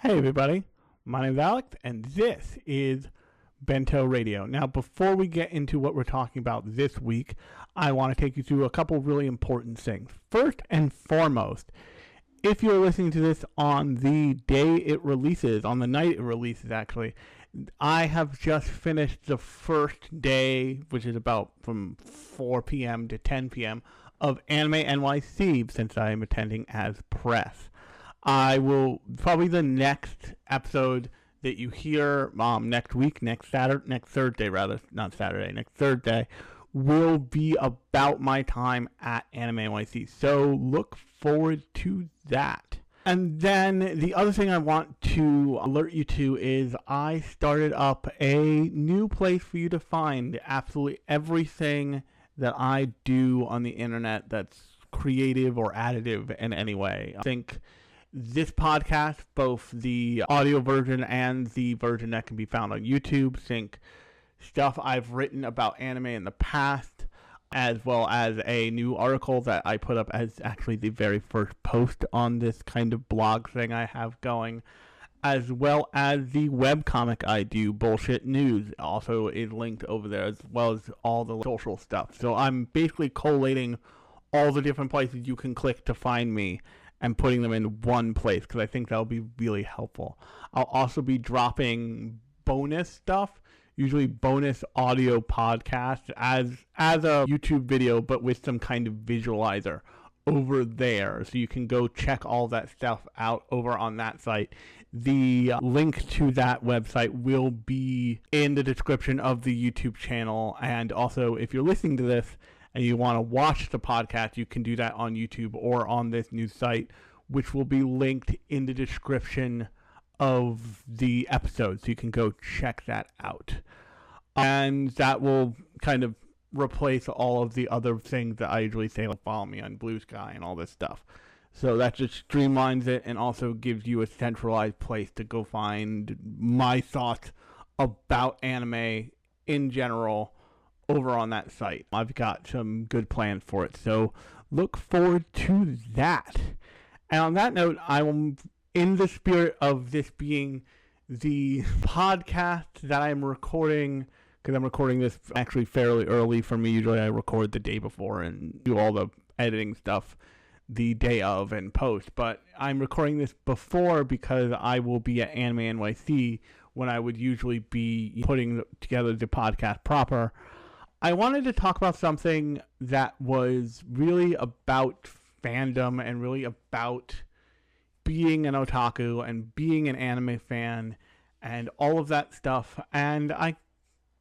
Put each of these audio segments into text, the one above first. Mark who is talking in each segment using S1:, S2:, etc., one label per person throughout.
S1: Hey everybody, my name is Alex and this is Bento Radio. Now before we get into what we're talking about this week, I want to take you through a couple really important things. First and foremost, if you're listening to this on the day it releases, on the night it releases actually, I have just finished the first day, which is about from 4 p.m. to 10 p.m. of Anime NYC since I am attending as press. I will probably the next episode that you hear next week, next Thursday rather, not Saturday, next Thursday, will be about my time at Anime NYC. So look forward to that. And then the other thing I want to alert you to is I started up a new place for you to find absolutely everything that I do on the internet that's creative or additive in any way. I think this podcast, both the audio version and the version that can be found on YouTube, think stuff I've written about anime in the past, as well as a new article that I put up as actually the very first post on this kind of blog thing I have going, as well as the webcomic I do, Bullshit News, also is linked over there, as well as all the social stuff. So I'm basically collating all the different places you can click to find me and putting them in one place because I think that'll be really helpful. I'll also be dropping bonus stuff, usually bonus audio podcasts as a YouTube video, but with some kind of visualizer over there. So you can go check all that stuff out over on that site. The link to that website will be in the description of the YouTube channel. And also, if you're listening to this and you want to watch the podcast, you can do that on YouTube or on this new site, which will be linked in the description of the episode. So you can go check that out. And that will kind of replace all of the other things that I usually say, like follow me on Blue Sky and all this stuff. So that just streamlines it and also gives you a centralized place to go find my thoughts about anime in general over on that site. I've got some good plans for it, so look forward to that. And on that note, I will, in the spirit of this being the podcast that I'm recording, because I'm recording this actually fairly early for me. Usually I record the day before and do all the editing stuff the day of and post, but I'm recording this before because I will be at Anime NYC when I would usually be putting together the podcast proper. I wanted to talk about something that was really about fandom and really about being an otaku and being an anime fan and all of that stuff. And I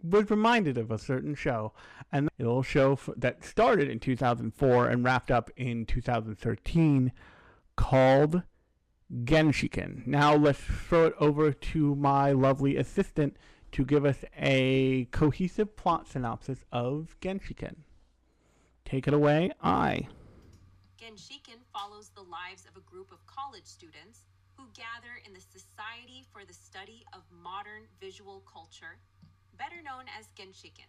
S1: was reminded of a certain show, and a little show that started in 2004 and wrapped up in 2013 called Genshiken. Now let's throw it over to my lovely assistant to give us a cohesive plot synopsis of Genshiken. Take it away,
S2: Genshiken follows the lives of a group of college students who gather in the Society for the Study of Modern Visual Culture, better known as Genshiken.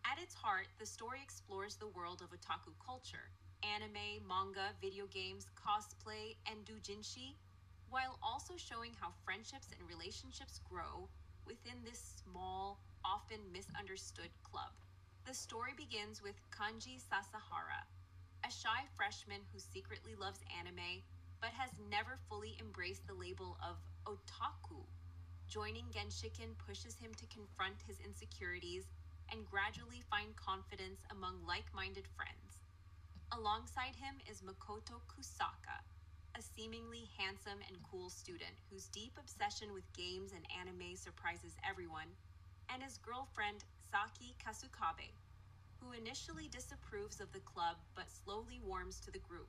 S2: At its heart, the story explores the world of otaku culture, anime, manga, video games, cosplay, and doujinshi, while also showing how friendships and relationships grow within this small, often misunderstood club. The story begins with Kanji Sasahara, a shy freshman who secretly loves anime but has never fully embraced the label of otaku. Joining Genshiken pushes him to confront his insecurities and gradually find confidence among like-minded friends. Alongside him is Makoto Kusaka, a seemingly handsome and cool student whose deep obsession with games and anime surprises everyone, and his girlfriend Saki Kasukabe, who initially disapproves of the club but slowly warms to the group,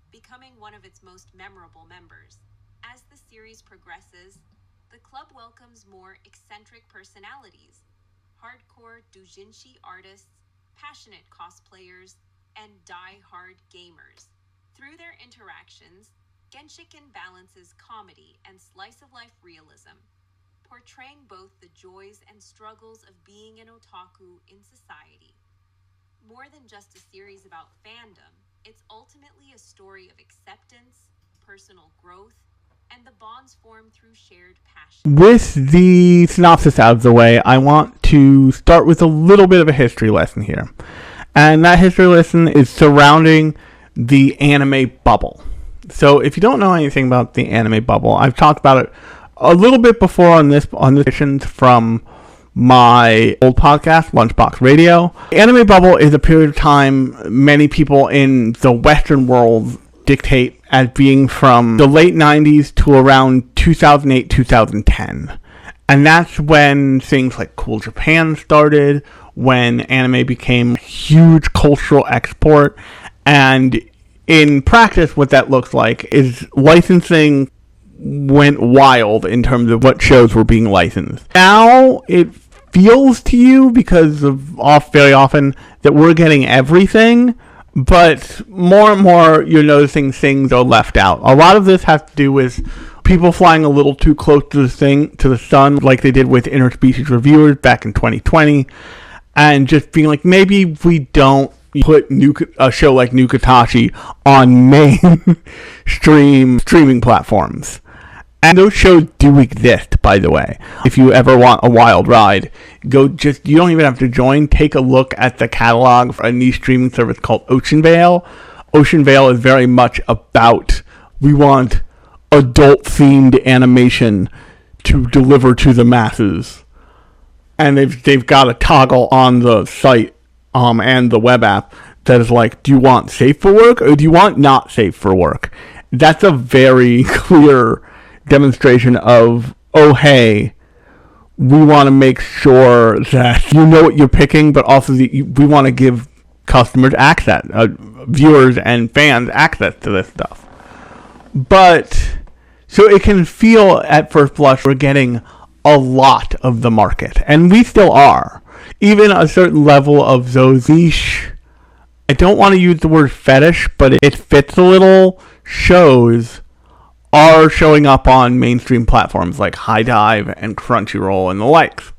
S2: becoming one of its most memorable members. As the series progresses, the club welcomes more eccentric personalities, hardcore doujinshi artists, passionate cosplayers, and die-hard gamers. Through their interactions, Genshiken balances comedy and slice-of-life realism, portraying both the joys and struggles of being an otaku in society. More than just a series about fandom, it's ultimately a story of acceptance, personal growth, and the bonds formed through shared passion.
S1: With the synopsis out of the way, I want to start with a little bit of a history lesson here. And that history lesson is surrounding the anime bubble. So if you don't know anything about the anime bubble, I've talked about it a little bit before on this editions from my old podcast, Lunchbox Radio. The anime bubble is a period of time many people in the Western world dictate as being from the late 90s to around 2008, 2010. And that's when things like Cool Japan started, when anime became a huge cultural export. And in practice, what that looks like is licensing went wild in terms of what shows were being licensed. Now it feels to you, because of very often, that we're getting everything, but more and more you're noticing things are left out. A lot of this has to do with people flying a little too close to the sun, like they did with interspecies reviewers back in 2020, and just being like, maybe we don't put a show like Nukatashi on streaming platforms. And those shows do exist, by the way. If you ever want a wild ride, you don't even have to join. Take a look at the catalog for a new streaming service called Ocean Vale. Ocean Vale is very much about, we want adult-themed animation to deliver to the masses. And they've got a toggle on the site and the web app that is like, do you want safe for work or do you want not safe for work? That's a very clear demonstration of, oh hey, we want to make sure that you know what you're picking, but also we want to give customers access, viewers and fans access to this stuff. But so it can feel at first blush we're getting a lot of the market, and we still are. Even a certain level of those niche, I don't want to use the word fetish, but it fits a little, shows are showing up on mainstream platforms like High Dive and Crunchyroll and the likes.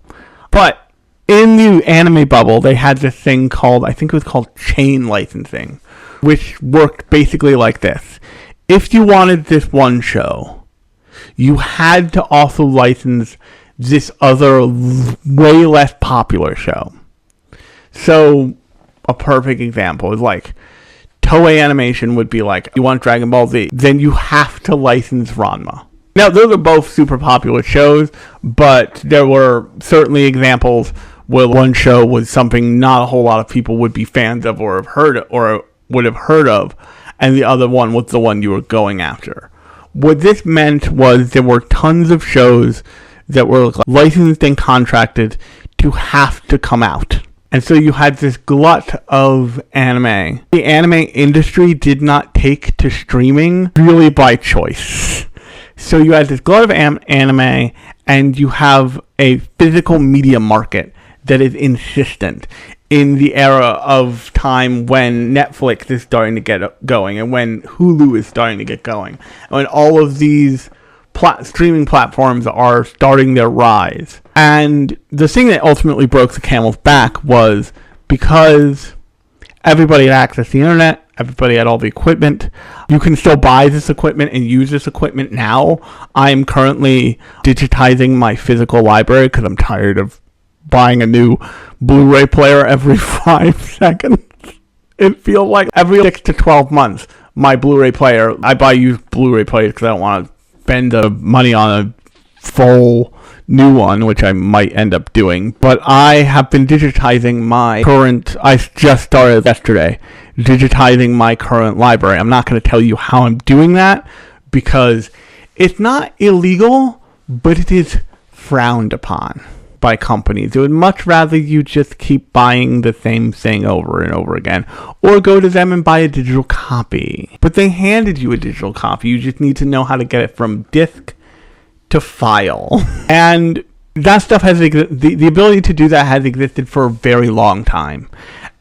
S1: But in the anime bubble, they had this thing called, I think it was called chain licensing, which worked basically like this. If you wanted this one show, you had to also license this other way less popular show. So a perfect example is like Toei Animation would be like, you want Dragon Ball Z, then you have to license Ranma. Now, those are both super popular shows, but there were certainly examples where one show was something not a whole lot of people would be fans of or would have heard of, and the other one was the one you were going after. What this meant was there were tons of shows that were licensed and contracted to have to come out. And so you had this glut of anime. The anime industry did not take to streaming really by choice. So you had this glut of anime, and you have a physical media market that is insistent in the era of time when Netflix is starting to get going and when Hulu is starting to get going. And when all of these streaming platforms are starting their rise. And the thing that ultimately broke the camel's back was because everybody had access to the internet, everybody had all the equipment. You can still buy this equipment and use this equipment now. I'm currently digitizing my physical library because I'm tired of buying a new Blu-ray player every 5 seconds. It feels like every 6 to 12 months, my Blu-ray player, I buy used Blu-ray players because I don't want to spend the money on a full new one, which I might end up doing. But I have been digitizing I just started yesterday, digitizing my current library. I'm not going to tell you how I'm doing that because it's not illegal, but it is frowned upon by companies. They would much rather you just keep buying the same thing over and over again, or go to them and buy a digital copy. But they handed you a digital copy. You just need to know how to get it from disc to file. And that stuff has the ability to do that has existed for a very long time.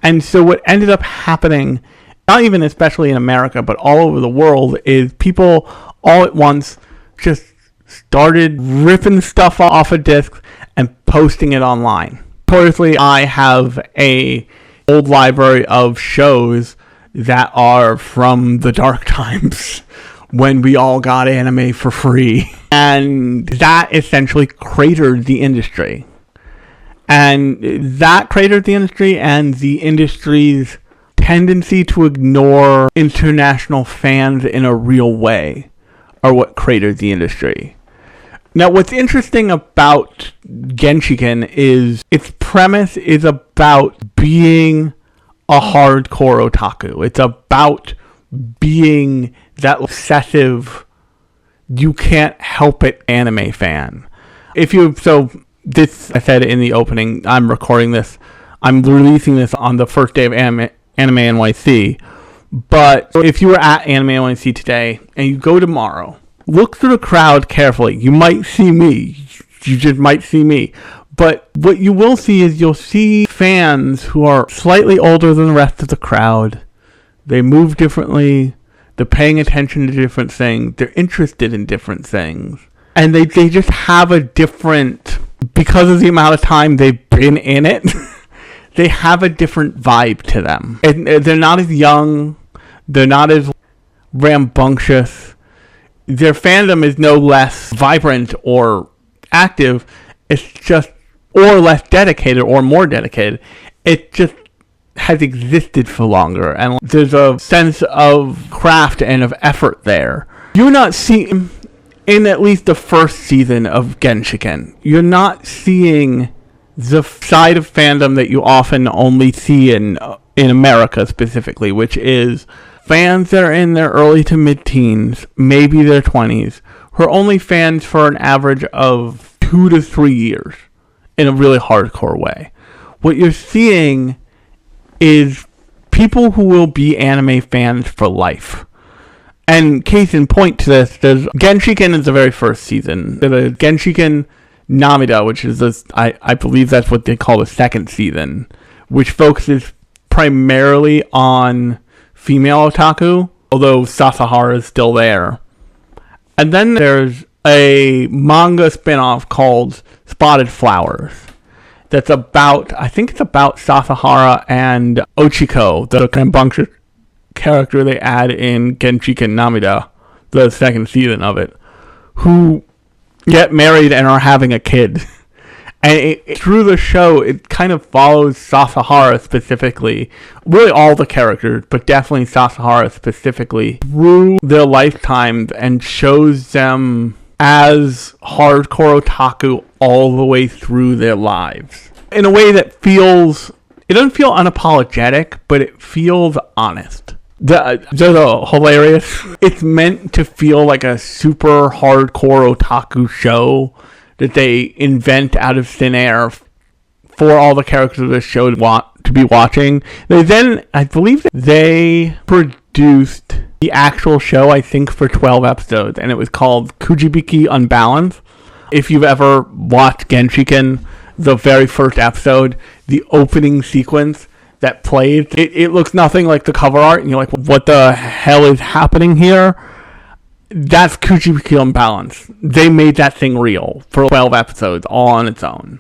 S1: And so what ended up happening, not even especially in America, but all over the world, is people all at once just started ripping stuff off of discs and posting it online. Personally, I have a old library of shows that are from the dark times when we all got anime for free. And that essentially cratered the industry. And that cratered the industry, and the industry's tendency to ignore international fans in a real way are what cratered the industry. Now, what's interesting about Genshiken is its premise is about being a hardcore otaku. It's about being that obsessive, you can't help it anime fan. I said in the opening, I'm releasing this on the first day of Anime NYC. But if you were at Anime NYC today and you go tomorrow, look through the crowd carefully. You might see me. You just might see me. But what you will see is you'll see fans who are slightly older than the rest of the crowd. They move differently. They're paying attention to different things. They're interested in different things. And they just have a different, because of the amount of time they've been in it, they have a different vibe to them. And they're not as young. They're not as rambunctious. Their fandom is no less vibrant or active. It's just, or less dedicated or more dedicated. It just has existed for longer. And there's a sense of craft and of effort there. You're not seeing, in at least the first season of Genshiken, you're not seeing the side of fandom that you often only see in America specifically, which is fans that are in their early to mid-teens, maybe their 20s, who are only fans for an average of 2 to 3 years in a really hardcore way. What you're seeing is people who will be anime fans for life. And case in point to this, there's Genshiken is the very first season. There's a Genshiken Namida, which is I believe that's what they call the second season, which focuses primarily on female otaku, although Sasahara is still there. And then there's a manga spin-off called Spotted Flowers that's about, I think it's about Sasahara and Ochiko, the rambunctious character they add in Genshiken Namida, the second season of it, who get married and are having a kid. And through the show, it kind of follows Sasahara specifically, really all the characters, but definitely Sasahara specifically, through their lifetimes and shows them as hardcore otaku all the way through their lives. In a way that feels, it doesn't feel unapologetic, but it feels honest. They're hilarious. It's meant to feel like a super hardcore otaku show that they invent out of thin air for all the characters of the show to be watching. I believe they produced the actual show, I think, for 12 episodes, and it was called Kujibiki Unbalanced. If you've ever watched Genshiken, the very first episode, the opening sequence that plays, it looks nothing like the cover art, and you're like, what the hell is happening here? That's Kujibiki Unbalanced. They made that thing real for 12 episodes, all on its own.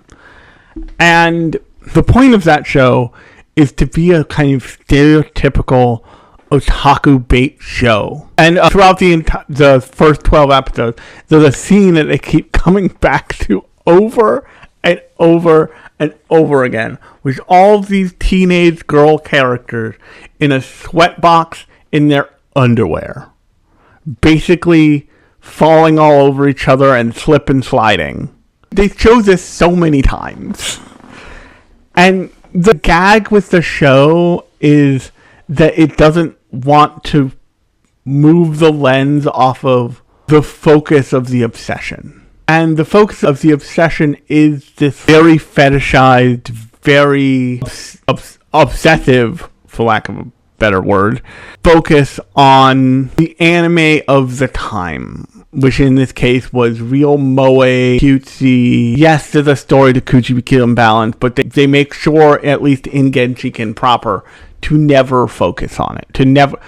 S1: And the point of that show is to be a kind of stereotypical otaku bait show. And throughout the first 12 episodes, there's a scene that they keep coming back to over and over and over again, with all these teenage girl characters in a sweatbox in their underwear, basically falling all over each other and slip and sliding. They show this so many times. And the gag with the show is that it doesn't want to move the lens off of the focus of the obsession. And the focus of the obsession is this very fetishized, very obsessive, for lack of a better word, focus on the anime of the time, which in this case was real moe, cutesy. Yes, there's a story to Kujibiki Unbalanced, but they make sure, at least in Genshiken proper, to never focus on it.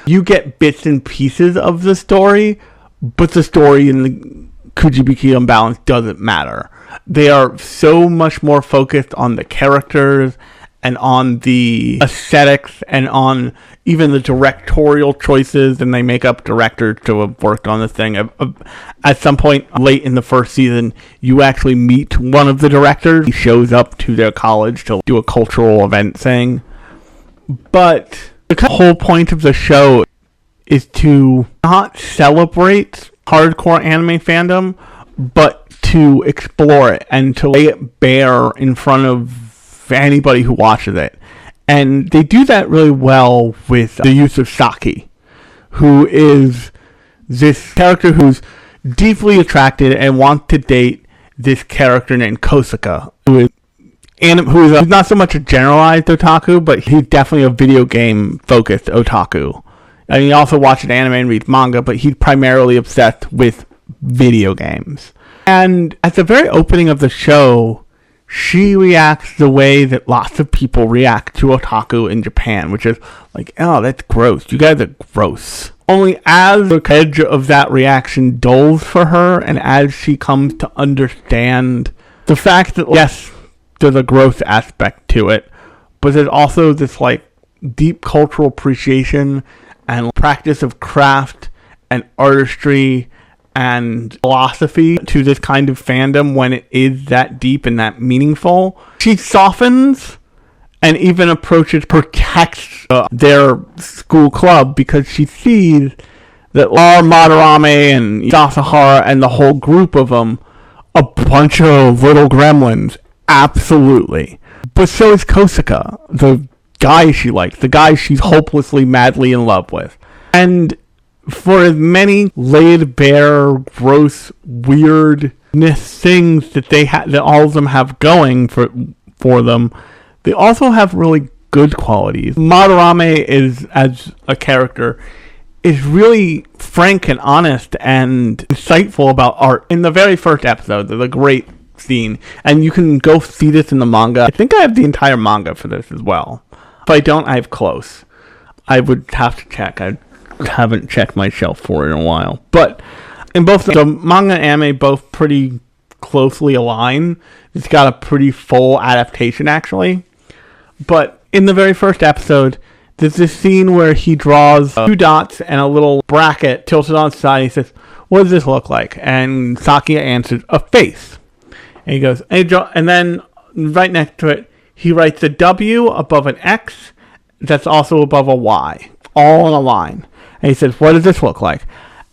S1: You get bits and pieces of the story, but the story in the Kujibiki Unbalanced doesn't matter. They are so much more focused on the characters and on the aesthetics and on even the directorial choices, and they make up directors to have worked on this thing. At some point late in the first season, you actually meet one of the directors. He shows up to their college to do a cultural event thing. But the whole point of the show is to not celebrate hardcore anime fandom, but to explore it and to lay it bare in front of anybody who watches it. And they do that really well with the use of Saki, who is this character who's deeply attracted and wants to date this character named Kosaka, who is not so much a generalized otaku, but he's definitely a video game focused otaku. I mean, he also watches anime and reads manga, but he's primarily obsessed with video games. And at the very opening of the show, she reacts the way that lots of people react to otaku in Japan, which is like, oh, that's gross. You guys are gross. Only as the edge of that reaction dulls for her, and as she comes to understand the fact that, yes, there's a gross aspect to it, but there's also this, like, deep cultural appreciation and practice of craft and artistry and philosophy to this kind of fandom when it is that deep and that meaningful. She softens and even approaches, protects their school club, because she sees that Madarame and Sasahara and the whole group of them, a bunch of little gremlins, absolutely. But so is Kosaka, the guy she likes, the guy she's hopelessly, madly in love with. And for as many laid bare, gross, weirdness things that that all of them have going for them, they also have really good qualities. Madarame is, as a character, is really frank and honest and insightful about art. In the very first episode, there's a great scene, and you can go see this in the manga. I think I have the entire manga for this as well. If I don't, I have close. I would have to check. I haven't checked my shelf for it in a while. But in both the manga and anime, both pretty closely align. It's got a pretty full adaptation, actually. But in the very first episode, there's this scene where he draws 2 dots and a little bracket tilted on its side. He says, "What does this look like?" And Saki answers, "A face." And he goes, and then right next to it, he writes a W above an X that's also above a Y, all in a line. And he says, "What does this look like?"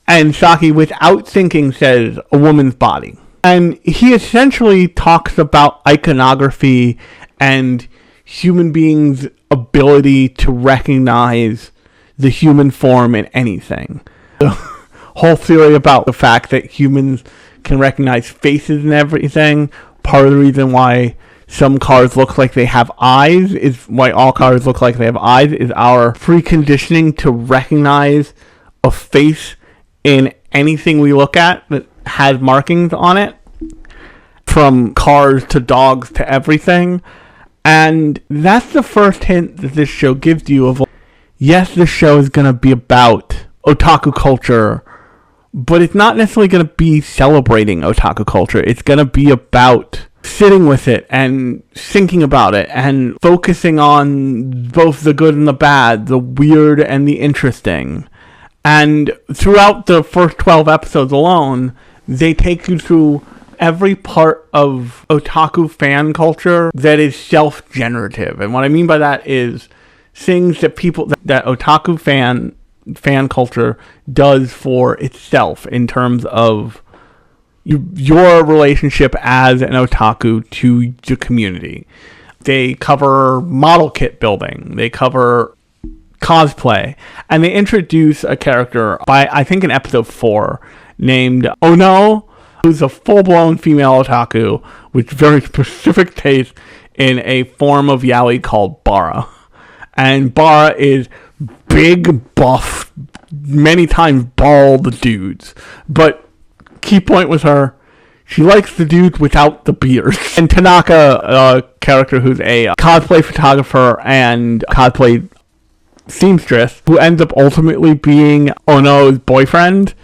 S1: And Saki, without thinking, says, "A woman's body." And he essentially talks about iconography and human beings' ability to recognize the human form in anything. The whole theory about the fact that humans can recognize faces and everything, part of the reason why some cars look like they have eyes, is why all cars look like they have eyes, is our preconditioning to recognize a face in anything we look at that has markings on it, from cars to dogs to everything. And that's the first hint that this show gives you of, yes, this show is going to be about otaku culture, but it's not necessarily going to be celebrating otaku culture. It's going to be about sitting with it and thinking about it and focusing on both the good and the bad, the weird and the interesting. And throughout the first 12 episodes alone, they take you through every part of otaku fan culture that is self-generative. And what I mean by that is things that that otaku fan culture does for itself in terms of your relationship as an otaku to the community. They cover model kit building. They cover cosplay. And they introduce a character by, I think, in episode 4, named Ono, who's a full-blown female otaku with very specific taste in a form of yaoi called bara. And bara is big, buff, many times bald dudes. But key point with her, she likes the dudes without the beard. And Tanaka, a character who's a cosplay photographer and cosplay seamstress, who ends up ultimately being Ono's boyfriend,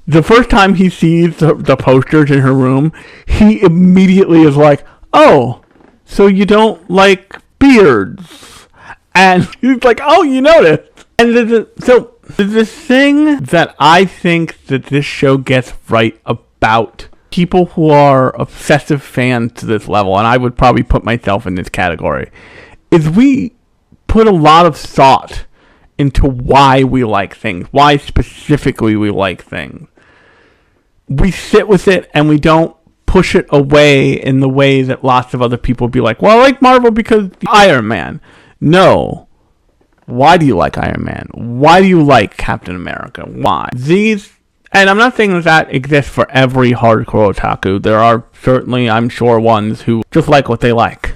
S1: the first time he sees the posters in her room, he immediately is like, "Oh, so you don't like beards. And he's like, oh, you noticed. And so the thing that I think that this show gets right about people who are obsessive fans to this level, and I would probably put myself in this category, is we put a lot of thought into why we like things, why specifically we like things. We sit with it and we don't push it away in the way that lots of other people be like, well, I like Marvel because Iron Man. No. Why do you like Iron Man? Why do you like Captain America? Why? And I'm not saying that exists for every hardcore otaku. There are certainly, I'm sure, ones who just like what they like.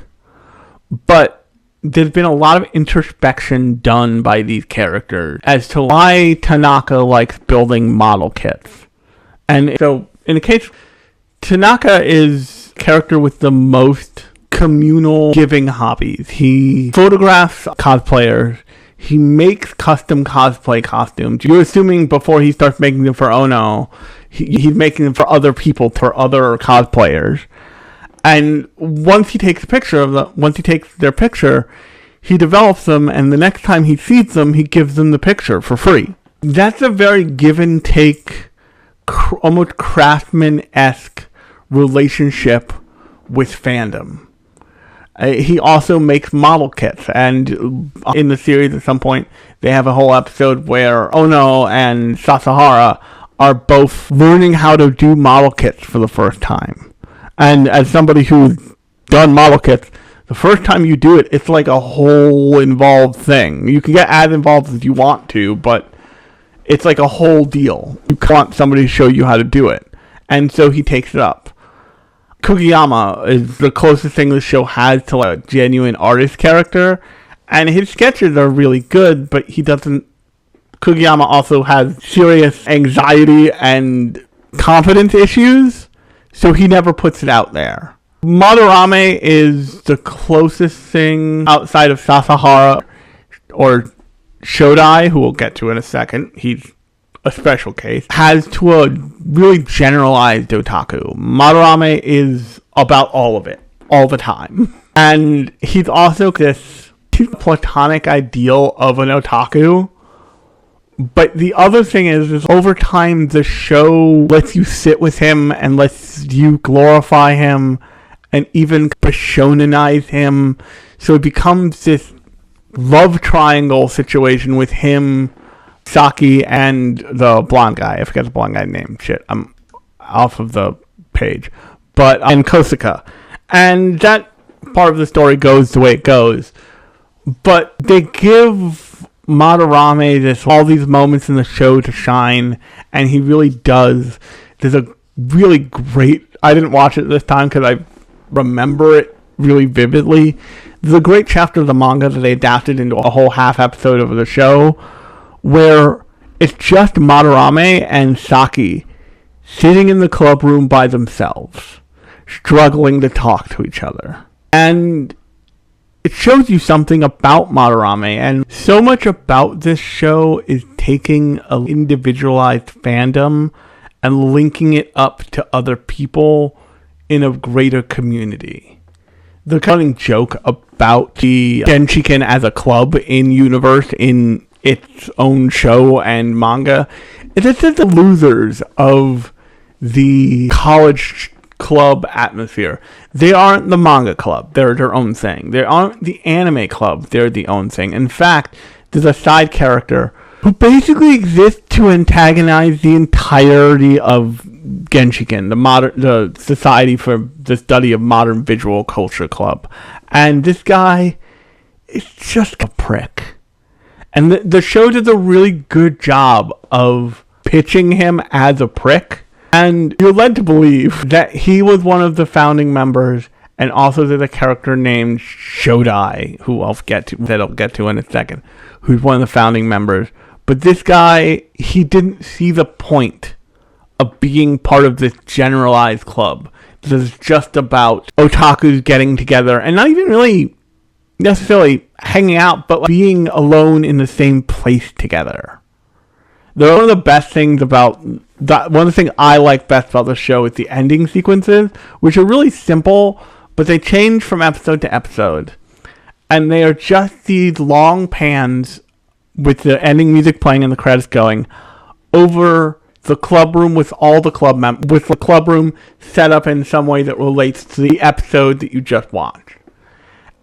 S1: But there's been a lot of introspection done by these characters as to why Tanaka likes building model kits. And so, in the case, Tanaka is a character with the most communal giving hobbies. He photographs cosplayers. He makes custom cosplay costumes. You're assuming before he starts making them for Ono, he's making them for other people, for other cosplayers. And once he takes their picture, he develops them, and the next time he sees them, he gives them the picture for free. That's a very give and take, almost craftsman-esque relationship with fandom. He also makes model kits, and in the series at some point, they have a whole episode where Ono and Sasahara are both learning how to do model kits for the first time. And as somebody who's done model kits, the first time you do it, it's like a whole involved thing. You can get as involved as you want to, but it's like a whole deal. You want somebody to show you how to do it. And so he takes it up. Kugiyama is the closest thing the show has to like a genuine artist character, and his sketches are really good, but Kugiyama also has serious anxiety and confidence issues, so he never puts it out there. Madarame is the closest thing outside of Sasahara or Shodai, who we'll get to in a second. He's a special case, has to a really generalized otaku. Madarame is about all of it, all the time. And he's also this platonic ideal of an otaku. But the other thing is over time, the show lets you sit with him and lets you glorify him and even shonenize him. So it becomes this love triangle situation with him, Saki, and the blonde guy. I forget the blonde guy's name. Shit, I'm off of the page. And Kosaka. And that part of the story goes the way it goes. But they give Madarame all these moments in the show to shine, and he really does. There's a really great... I didn't watch it this time because I remember it really vividly. There's a great chapter of the manga that they adapted into a whole half episode of the show, where it's just Madarame and Saki sitting in the club room by themselves, struggling to talk to each other. And it shows you something about Madarame, and so much about this show is taking an individualized fandom and linking it up to other people in a greater community. The running joke about the Genshiken as a club in universe, in its own show and manga, it's just the losers of the college club atmosphere. They aren't the manga club. They're their own thing. They aren't the anime club. They're the own thing. In fact, there's a side character who basically exists to antagonize the entirety of Genshiken, the Society for the Study of Modern Visual Culture Club. And this guy is just a prick. And the show does a really good job of pitching him as a prick. And you're led to believe that he was one of the founding members, and also there's a character named Shodai, who I'll get to in a second, who's one of the founding members. But this guy, he didn't see the point of being part of this generalized club. This is just about otakus getting together, and not even really necessarily hanging out, but like being alone in the same place together. One of the best things about that, one of the things I like best about the show is the ending sequences, which are really simple, but they change from episode to episode. And they are just these long pans with the ending music playing and the credits going over the club room with all the club members, with the club room set up in some way that relates to the episode that you just watched.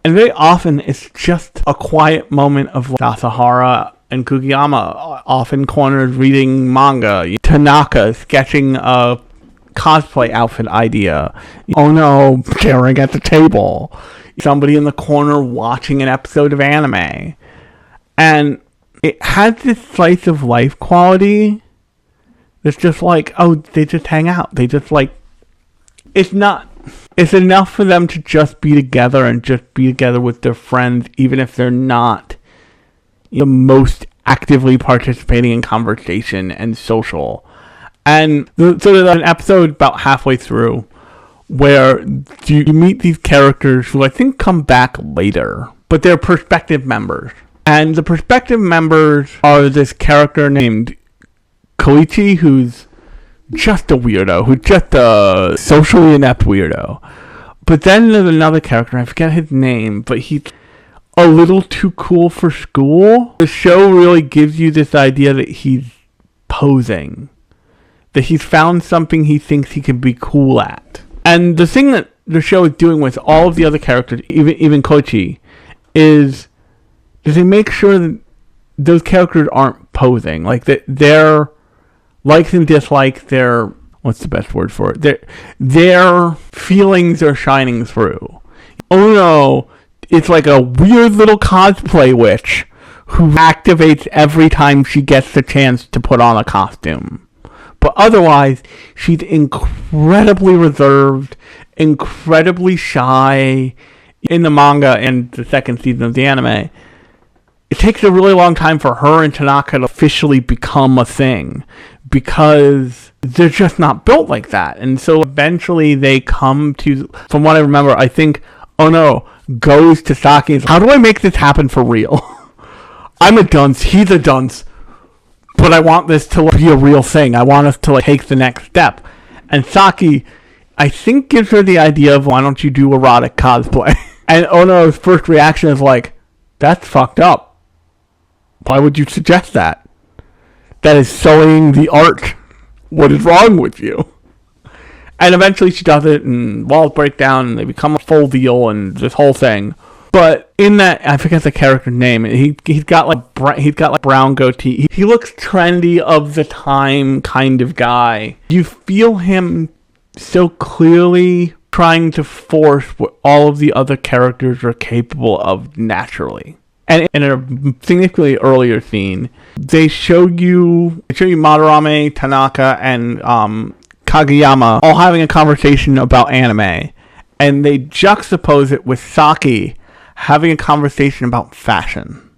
S1: And very often it's just a quiet moment of Sasahara and Kugiyama off in corners reading manga, Tanaka sketching a cosplay outfit idea, oh no, staring at the table, somebody in the corner watching an episode of anime. And it has this slice of life quality that's just like, oh, they just hang out. They just like, it's enough for them to just be together and just be together with their friends, even if they're not the most actively participating in conversation and social. And so there's an episode about halfway through where you meet these characters who I think come back later, but they're prospective members. And the prospective members are this character named Koichi, who's just a weirdo, who's just a socially inept weirdo. But then there's another character, I forget his name, but he's a little too cool for school. The show really gives you this idea that he's posing, that he's found something he thinks he can be cool at. And the thing that the show is doing with all of the other characters, even Koichi, is they make sure that those characters aren't posing. Like, that their likes and dislikes, their, what's the best word for it? Their feelings are shining through. Oh no, it's like a weird little cosplay witch who activates every time she gets the chance to put on a costume. But otherwise, she's incredibly reserved, incredibly shy. In the manga and the second season of the anime, it takes a really long time for her and Tanaka to officially become a thing, because they're just not built like that. And so eventually they come to, from what I remember, I think, oh no, goes to Saki and says, how do I make this happen for real? I'm a dunce, he's a dunce, but I want this to be a real thing. I want us to take the next step. And Saki, I think, gives her the idea of, why don't you do erotic cosplay? And Ono's first reaction is like, that's fucked up. Why would you suggest that? That is sullying the art. What is wrong with you? And eventually she does it, and walls break down, and they become a full deal, and this whole thing. But in that, I forget the character's name. He's got like brown goatee. He looks trendy, of the time kind of guy. You feel him so clearly trying to force what all of the other characters are capable of naturally. And in a significantly earlier scene, they show you Madarame, Tanaka, and Kageyama all having a conversation about anime, and they juxtapose it with Saki having a conversation about fashion.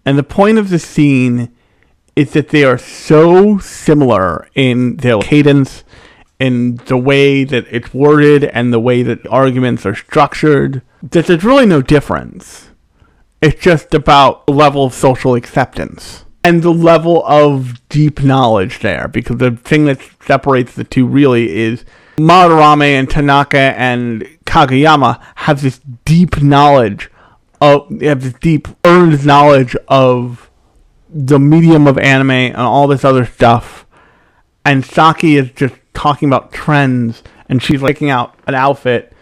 S1: And the point of the scene is that they are so similar in their cadence, in the way that it's worded, and the way that arguments are structured, that there's really no difference. It's just about the level of social acceptance and the level of deep knowledge there, because the thing that separates the two really is Madarame and Tanaka and Kageyama have this deep knowledge deep earned knowledge of the medium of anime and all this other stuff, and Saki is just talking about trends, and she's picking out an outfit,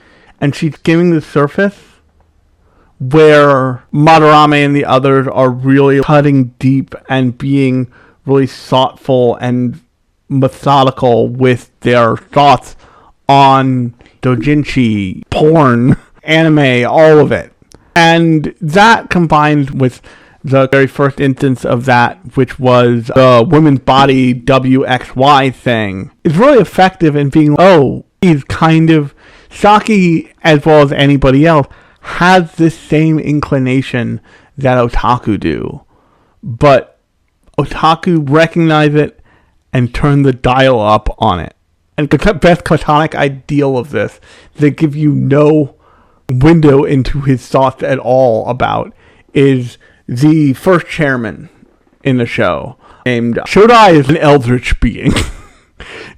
S1: and she's giving the surface, where Madarame and the others are really cutting deep and being really thoughtful and methodical with their thoughts on doujinshi, porn, anime, all of it. And that combined with the very first instance of that, which was the women's body WXY thing, is really effective in being, oh, he's kind of, Saki, as well as anybody else, has this same inclination that otaku do. But otaku recognize it and turn the dial up on it. And the best platonic ideal of this, they give you no window into his thoughts at all about, is the first chairman in the show, named Shodai, is an eldritch being.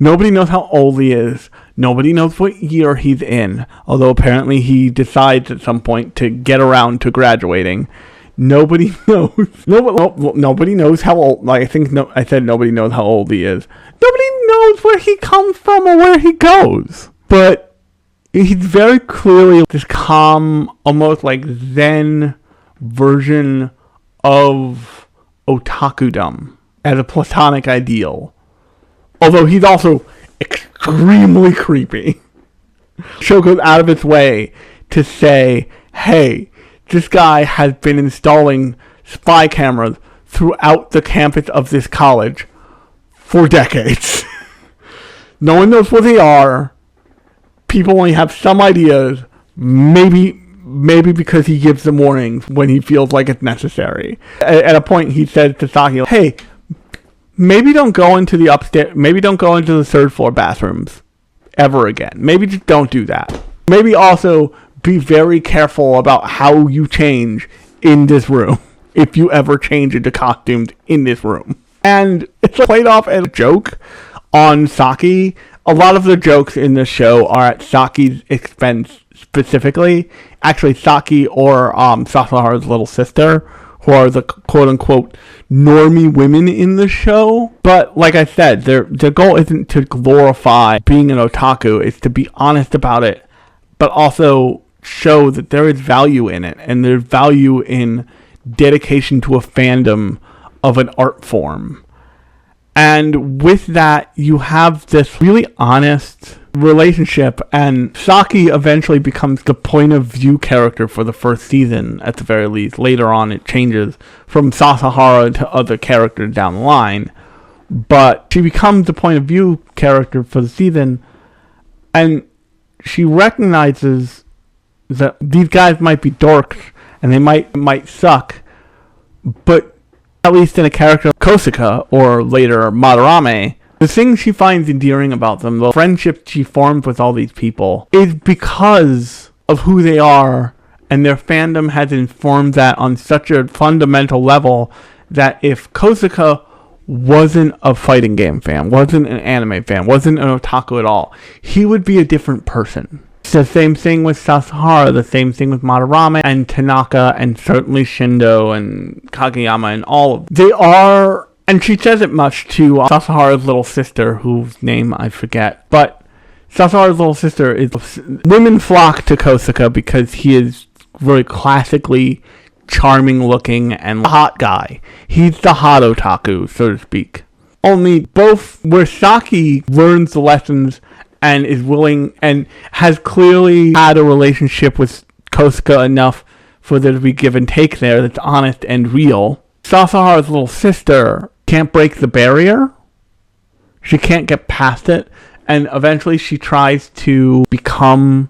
S1: Nobody knows how old he is. Nobody knows what year he's in, although apparently he decides at some point to get around to graduating. Nobody knows. Nobody knows how old. Like I said nobody knows how old he is. Nobody knows where he comes from or where he goes. But he's very clearly this calm, almost like Zen version of otakudom as a platonic ideal. Although he's also extremely creepy. Show goes out of its way to say, hey, this guy has been installing spy cameras throughout the campus of this college for decades. No one knows what they are. People only have some ideas, maybe because he gives them warnings when he feels like it's necessary. At a point, he says to Saki, hey, maybe don't go into the upstairs, maybe don't go into the third floor bathrooms ever again. Maybe just don't do that. Maybe also be very careful about how you change in this room, if you ever change into costumes in this room. And it's played off as a joke on Saki. A lot of the jokes in this show are at Saki's expense specifically. Actually, Saki or Sasahara's little sister, who are the quote-unquote normie women in the show. But like I said, their goal isn't to glorify being an otaku. It's to be honest about it, but also show that there is value in it, and there's value in dedication to a fandom of an art form. And with that, you have this really honest relationship, and Saki eventually becomes the point of view character for the first season, at the very least. Later on, it changes from Sasahara to other characters down the line, but she becomes the point of view character for the season, and she recognizes that these guys might be dorks, and they might suck, but at least in a character like Kosuke, or later Madarame, the thing she finds endearing about them, the friendship she forms with all these people, is because of who they are, and their fandom has informed that on such a fundamental level that if Kosuke wasn't a fighting game fan, wasn't an anime fan, wasn't an otaku at all, he would be a different person. It's the same thing with Sasahara, the same thing with Madarame and Tanaka and certainly Shindo and Kageyama and all of them. They are, and she says it much to Sasahara's little sister, whose name I forget, but Sasahara's little sister is, women flock to Kosuke because he is very classically charming looking and hot guy. He's the hot otaku, so to speak. Only both where Saki learns the lessons and is willing and has clearly had a relationship with Kosuke enough for there to be give and take there that's honest and real. Sasahara's little sister can't break the barrier. She can't get past it, and eventually she tries to become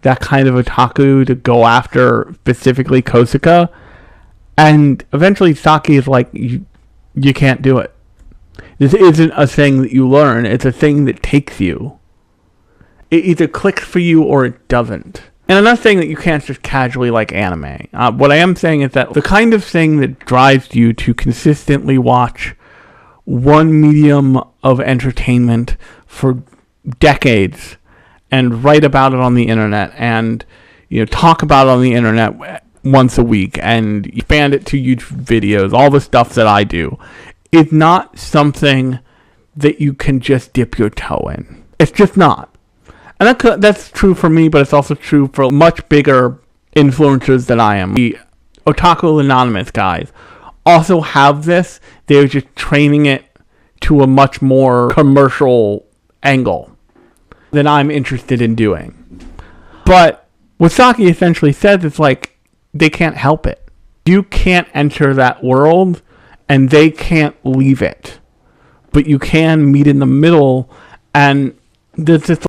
S1: that kind of otaku to go after specifically Kosuke, and eventually Saki is like, you can't do it. This isn't a thing that you learn, it's a thing that takes you. It either clicks for you or it doesn't. And I'm not saying that you can't just casually like anime. What I am saying is that the kind of thing that drives you to consistently watch one medium of entertainment for decades and write about it on the internet and talk about it on the internet once a week and expand it to YouTube videos, all the stuff that I do, is not something that you can just dip your toe in. It's just not. And that's true for me, but it's also true for much bigger influencers than I am. The Otaku Anonymous guys also have this. They're just training it to a much more commercial angle than I'm interested in doing. But what Saki essentially says is like, they can't help it. You can't enter that world, and they can't leave it. But you can meet in the middle, and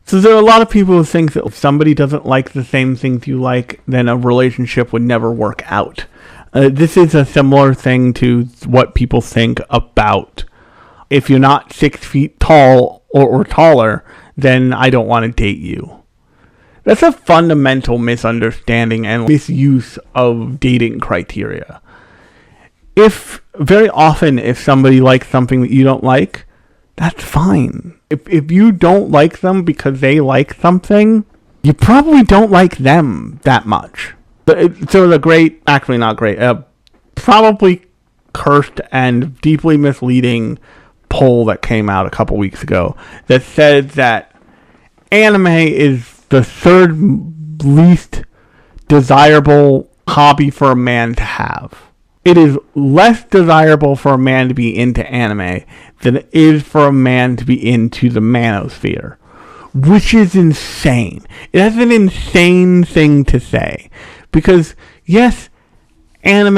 S1: so there are a lot of people who think that if somebody doesn't like the same things you like, then a relationship would never work out. This is a similar thing to what people think about if you're not 6 feet tall or taller, then I don't want to date you. That's a fundamental misunderstanding and misuse of dating criteria. Very often if somebody likes something that you don't like, that's fine. If you don't like them because they like something, you probably don't like them that much. So the great, actually not great, probably cursed and deeply misleading poll that came out a couple weeks ago that said that anime is the third least desirable hobby for a man to have. It is less desirable for a man to be into anime than it is for a man to be into the manosphere, which is insane. That's an insane thing to say, because yes, anime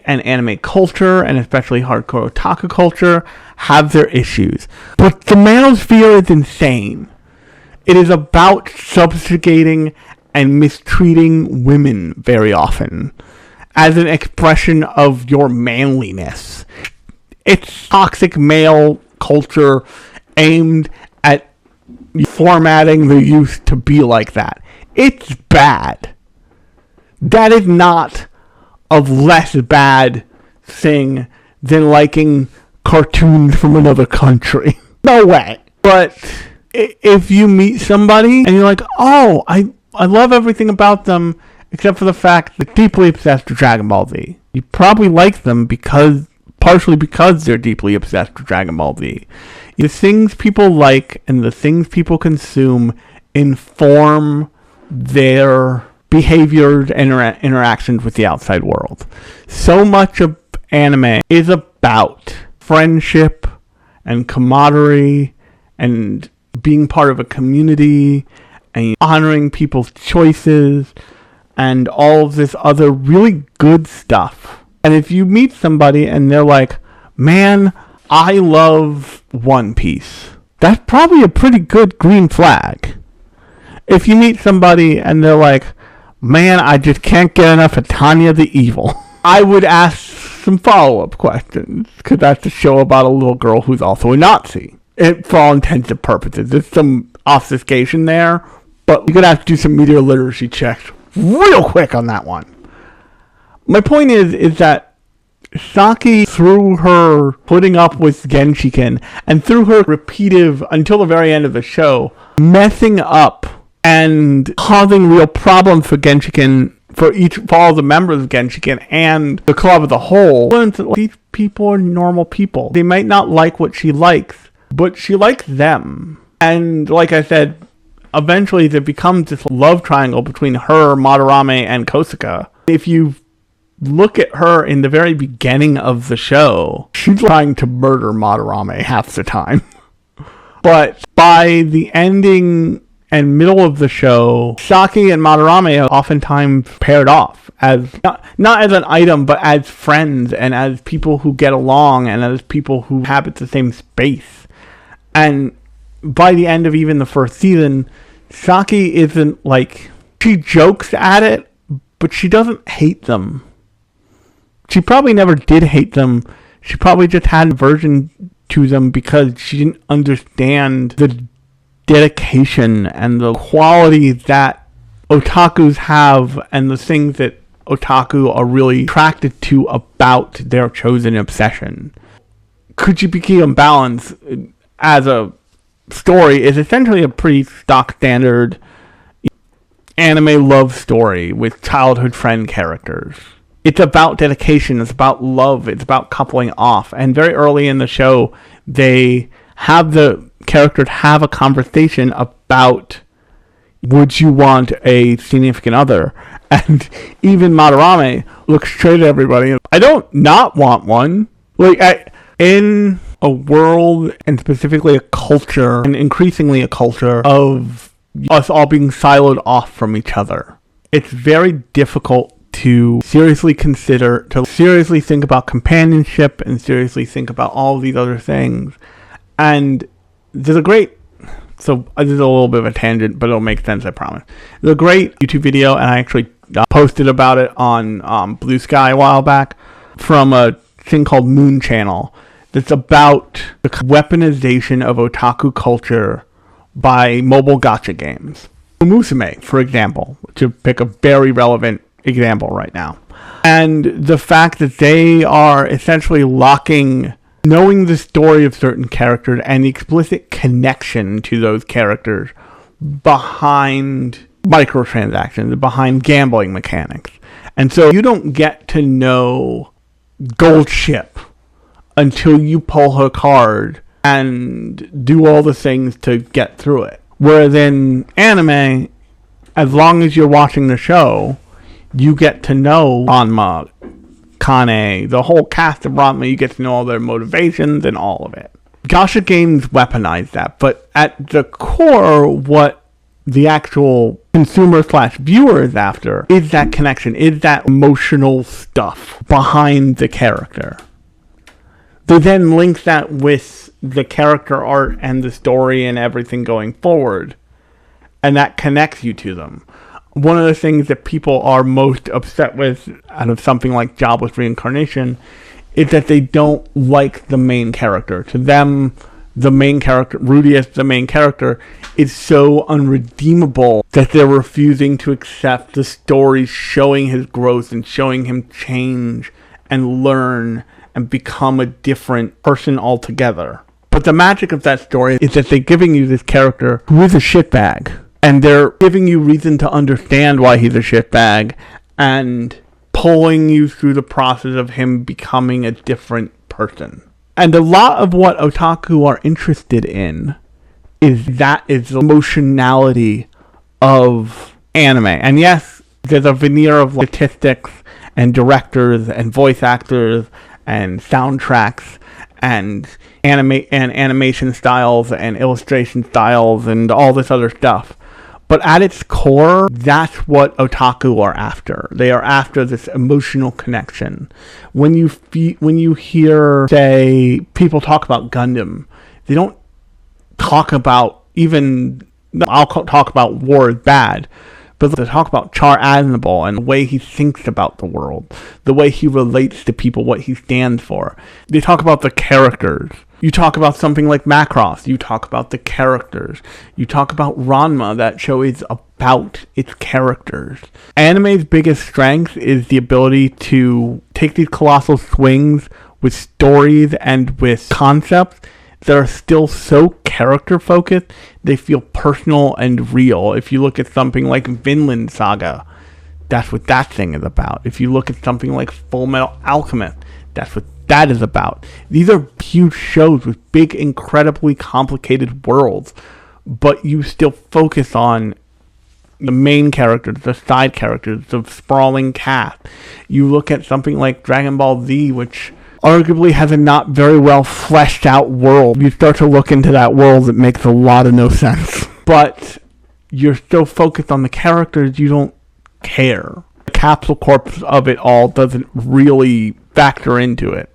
S1: and anime culture, and especially hardcore otaku culture, have their issues, but the manosphere is insane. It is about subjugating and mistreating women very often as an expression of your manliness. It's toxic male culture aimed at formatting the youth to be like that. It's bad. That is not a less bad thing than liking cartoons from another country. No way. But if you meet somebody and you're like, oh, I love everything about them except for the fact they're deeply obsessed with Dragon Ball Z. You probably like them partially because they're deeply obsessed with Dragon Ball Z. The things people like and the things people consume inform their behaviors and interactions with the outside world. So much of anime is about friendship and camaraderie and being part of a community and honoring people's choices and all of this other really good stuff. And if you meet somebody and they're like, man, I love One Piece, that's probably a pretty good green flag. If you meet somebody and they're like, man, I just can't get enough of Tanya the Evil, I would ask some follow-up questions, because that's a show about a little girl who's also a Nazi. For all intents and purposes. There's some obfuscation there, but you're going to have to do some media literacy checks real quick on that one. My point is that Saki, through her putting up with Genshiken, and through her repeated, until the very end of the show, messing up and causing real problems for Genshiken, for all the members of Genshiken and the club as a whole, these people are normal people. They might not like what she likes, but she likes them. And like I said, eventually there becomes this love triangle between her, Madarame, and Kosuka. If you look at her in the very beginning of the show, she's trying to murder Madarame half the time. But by the ending and middle of the show, Saki and Madarame are oftentimes paired off as not as an item, but as friends and as people who get along and as people who inhabit the same space. And by the end of even the first season, Saki isn't like, she jokes at it, but she doesn't hate them. She probably never did hate them. She probably just had an aversion to them because she didn't understand the dedication and the qualities that otakus have and the things that otaku are really attracted to about their chosen obsession. Kuchibiki Unbalance as a story is essentially a pretty stock standard anime love story with childhood friend characters. It's about dedication, it's about love, it's about coupling off. And very early in the show, they have the characters have a conversation about, would you want a significant other? And even Madarame looks straight at everybody. I don't not want one. In a world, and specifically a culture, and increasingly a culture, of us all being siloed off from each other, it's very difficult to seriously consider, to seriously think about companionship, and seriously think about all of these other things. And there's a great, so this is a little bit of a tangent, but it'll make sense, I promise. There's a great YouTube video, and I actually posted about it on Blue Sky a while back, from a thing called Moon Channel, that's about the weaponization of otaku culture by mobile gacha games. Musume, for example, to pick a very relevant example right now. And the fact that they are essentially locking knowing the story of certain characters and the explicit connection to those characters behind microtransactions, behind gambling mechanics. And so you don't get to know Gold Ship until you pull her card and do all the things to get through it. Whereas in anime, as long as you're watching the show, you get to know Ranma, Kane, the whole cast of Ranma. You get to know all their motivations and all of it. Gacha games weaponize that, but at the core, what the actual consumer/viewer is after is that connection, is that emotional stuff behind the character. They then link that with the character art and the story and everything going forward, and that connects you to them. One of the things that people are most upset with out of something like Jobless Reincarnation is that they don't like the main character. To them, the main character, Rudius, the main character, is so unredeemable that they're refusing to accept the story showing his growth and showing him change and learn and become a different person altogether. But the magic of that story is that they're giving you this character who is a shitbag. And they're giving you reason to understand why he's a shitbag and pulling you through the process of him becoming a different person. And a lot of what otaku are interested in is the emotionality of anime. And yes, there's a veneer of statistics and directors and voice actors and soundtracks and animation styles and illustration styles and all this other stuff. But at its core, that's what otaku are after. They are after this emotional connection. When you hear, say, people talk about Gundam, they don't talk about I'll talk about war is bad, but they talk about Char Aznable and the way he thinks about the world, the way he relates to people, what he stands for. They talk about the characters. You talk about something like Macross, you talk about the characters. You talk about Ranma, that show is about its characters. Anime's biggest strength is the ability to take these colossal swings with stories and with concepts that are still so character-focused, they feel personal and real. If you look at something like Vinland Saga, that's what that thing is about. If you look at something like Full Metal Alchemist, that's what that is about. These are huge shows with big, incredibly complicated worlds, but you still focus on the main characters, the side characters, the sprawling cast. You look at something like Dragon Ball Z, which arguably has a not very well fleshed out world. You start to look into that world, it makes a lot of no sense. But you're so focused on the characters, you don't care. The capsule corpse of it all doesn't really factor into it.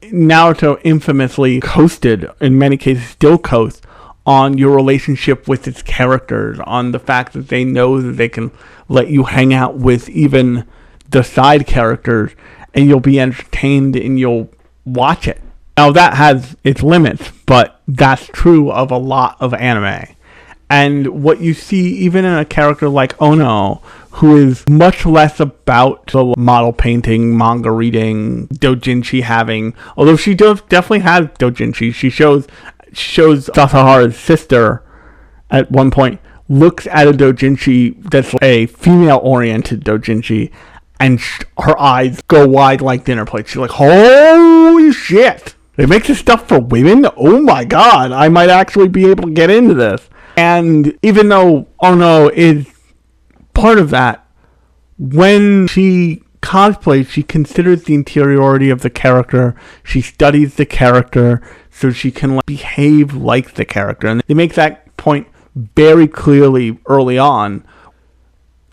S1: Naruto infamously coasted, in many cases still coasts, on your relationship with its characters, on the fact that they know that they can let you hang out with even the side characters and you'll be entertained and you'll watch it. Now that has its limits, but that's true of a lot of anime. And what you see even in a character like Ono, who is much less about the model painting, manga reading, doujinshi having, although she does definitely has doujinshi. She shows Sasahara's sister at one point, looks at a doujinshi that's a female-oriented doujinshi, and her eyes go wide like dinner plates. She's like, holy shit! They make this stuff for women? Oh my god, I might actually be able to get into this. And even though Ono is part of that, when she cosplays, she considers the interiority of the character. She studies the character so she can behave like the character. And they make that point very clearly early on.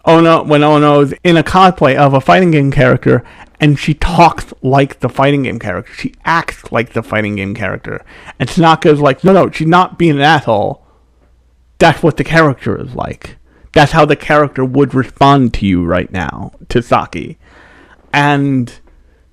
S1: When Ono's in a cosplay of a fighting game character, and she talks like the fighting game character. She acts like the fighting game character. And Tanaka's like, no, she's not being an asshole. That's what the character is like. That's how the character would respond to you right now, to Saki. And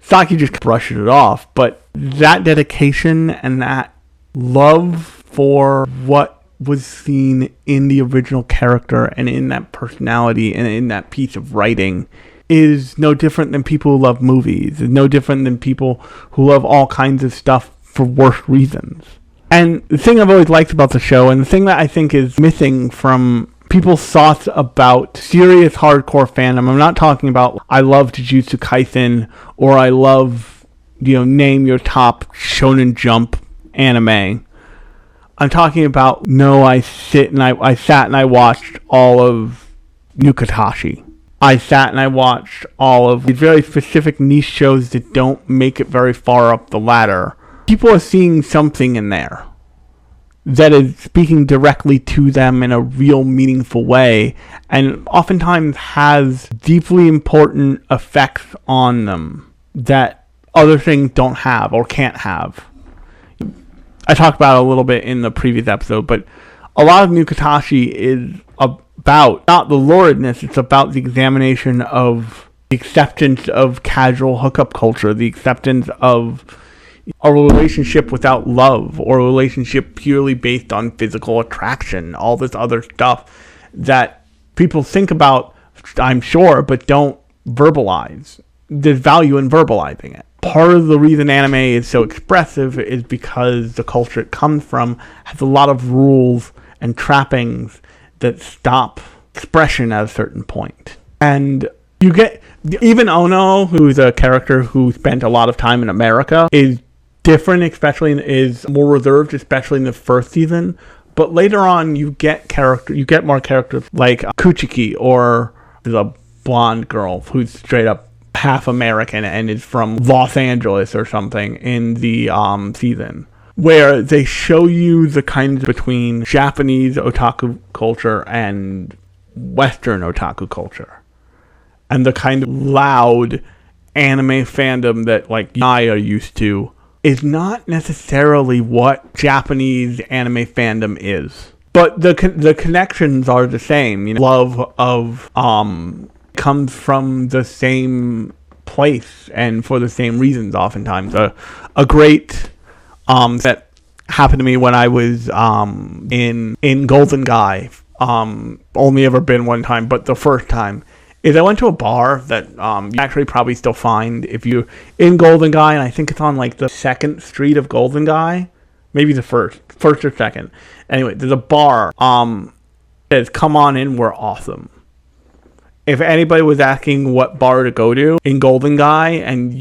S1: Saki just brushes it off. But that dedication and that love for what was seen in the original character and in that personality and in that piece of writing is no different than people who love movies, is no different than people who love all kinds of stuff for worse reasons. And the thing I've always liked about the show, and the thing that I think is missing from people's thoughts about serious hardcore fandom, I'm not talking about I love Jujutsu Kaisen or I love, name your top Shonen Jump anime. I'm talking about, no, I sat and I watched all of Nukatashi. I sat and I watched all of these very specific niche shows that don't make it very far up the ladder. People are seeing something in there that is speaking directly to them in a real meaningful way and oftentimes has deeply important effects on them that other things don't have or can't have. I talked about it a little bit in the previous episode, but a lot of Nukatashi is about not the luridness, it's about the examination of the acceptance of casual hookup culture, the acceptance of a relationship without love, or a relationship purely based on physical attraction, all this other stuff that people think about, I'm sure, but don't verbalize. There's value in verbalizing it. Part of the reason anime is so expressive is because the culture it comes from has a lot of rules and trappings that stop expression at a certain point. And you get, even Ono, who's a character who spent a lot of time in America, is different, is more reserved, especially in the first season. But later on, you get more characters like Kuchiki, or the blonde girl who's straight up half American and is from Los Angeles or something in the season, where they show you the kinds between Japanese otaku culture and Western otaku culture, and the kind of loud anime fandom that like I are used to is not necessarily what Japanese anime fandom is. But the connections are the same. Love of comes from the same place and for the same reasons oftentimes. A great that happened to me when I was in Golden Guy. Only ever been one time, but the first time is I went to a bar that you actually probably still find if you're in Golden Guy, and I think it's on like the 2nd Street of Golden Guy, maybe the first or second. Anyway, there's a bar that says "Come on in, we're awesome." If anybody was asking what bar to go to in Golden Guy and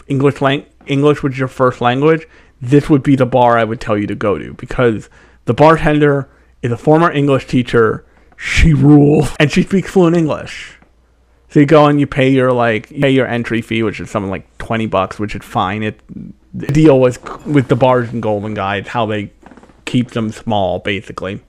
S1: English was your first language, this would be the bar I would tell you to go to, because the bartender is a former English teacher. She rules, and she speaks fluent English. So you go and you pay your entry fee, which is something like $20, which is fine. The deal was with the bars in Golden Guy, it's how they keep them small, basically.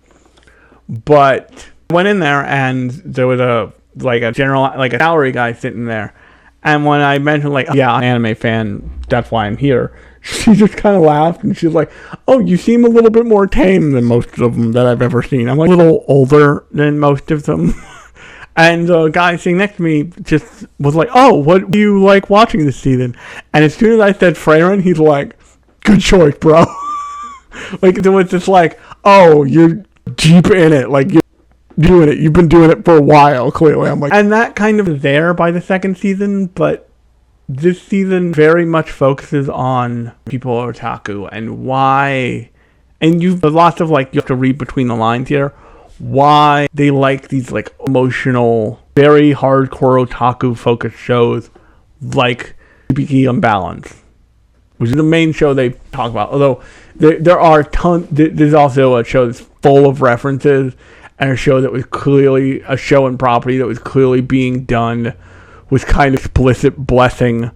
S1: But I went in there and there was a salary guy sitting there. And when I mentioned I'm an anime fan, that's why I'm here, she just kind of laughed and she's like, "Oh, you seem a little bit more tame than most of them that I've ever seen." I'm like a little older than most of them. And the guy sitting next to me just was like, "Oh, what do you like watching this season?" And as soon as I said Freyren, he's like, "Good choice, bro." There was just "Oh, you're deep in it. You're doing it. You've been doing it for a while, clearly." I'm like, and that kind of there by the 2nd season, but this season very much focuses on people otaku and why, and there's lots of you have to read between the lines here, why they like these emotional, very hardcore otaku focused shows like Hibiki Unbalance, which is the main show they talk about. Although there are there's also a show that's full of references, and a show that was clearly a show and property that was clearly being done with kind of explicit blessing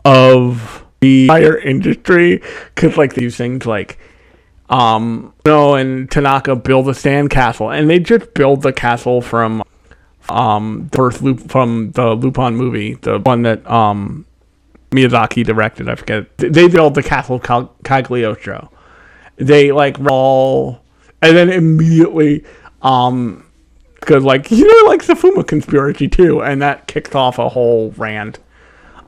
S1: of the entire industry, because these things and Tanaka build a sandcastle, and they just build the castle from from the Lupin movie, the one that Miyazaki directed. I forget. They build the castle Cagliostro. They all, and then immediately because he really likes the Fuma conspiracy too, and that kicks off a whole rant.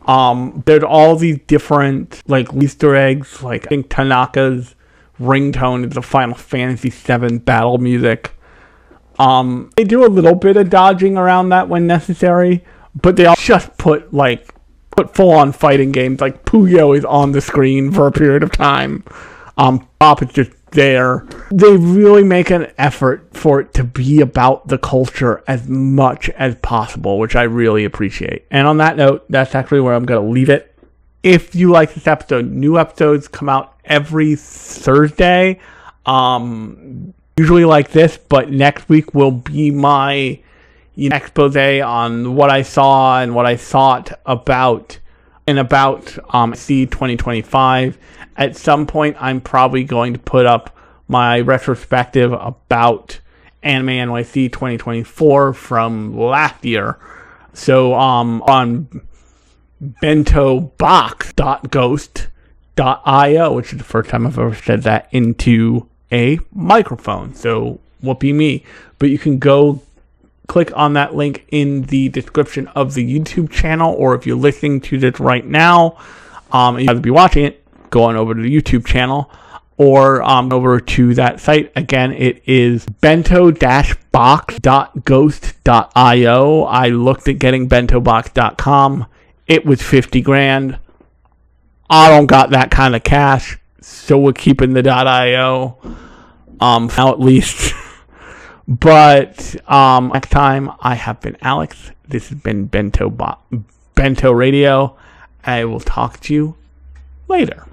S1: There's all these different Easter eggs. I think Tanaka's ringtone is the Final Fantasy VII battle music. They do a little bit of dodging around that when necessary, but they all just put full-on fighting games. Like Puyo is on the screen for a period of time. Pop is just there. They really make an effort for it to be about the culture as much as possible, which I really appreciate. And on that note, that's actually where I'm going to leave it. If you like this episode, new episodes come out every Thursday. Usually like this, but next week will be my expose on what I saw and what I thought about C 2025. At some point, I'm probably going to put up my retrospective about Anime NYC 2024 from last year. So on bentobox.ghost.io, which is the first time I've ever said that into a microphone. So whoopee me. But you can go click on that link in the description of the YouTube channel, or if you're listening to this right now, and you have to be watching it, go on over to the YouTube channel or over to that site. Again, it is bento-box.ghost.io. I looked at getting bentobox.com. It was $50,000. I don't got that kind of cash, so we're keeping the .io now at least. But next time, I have been Alex. This has been Bento Radio. I will talk to you later.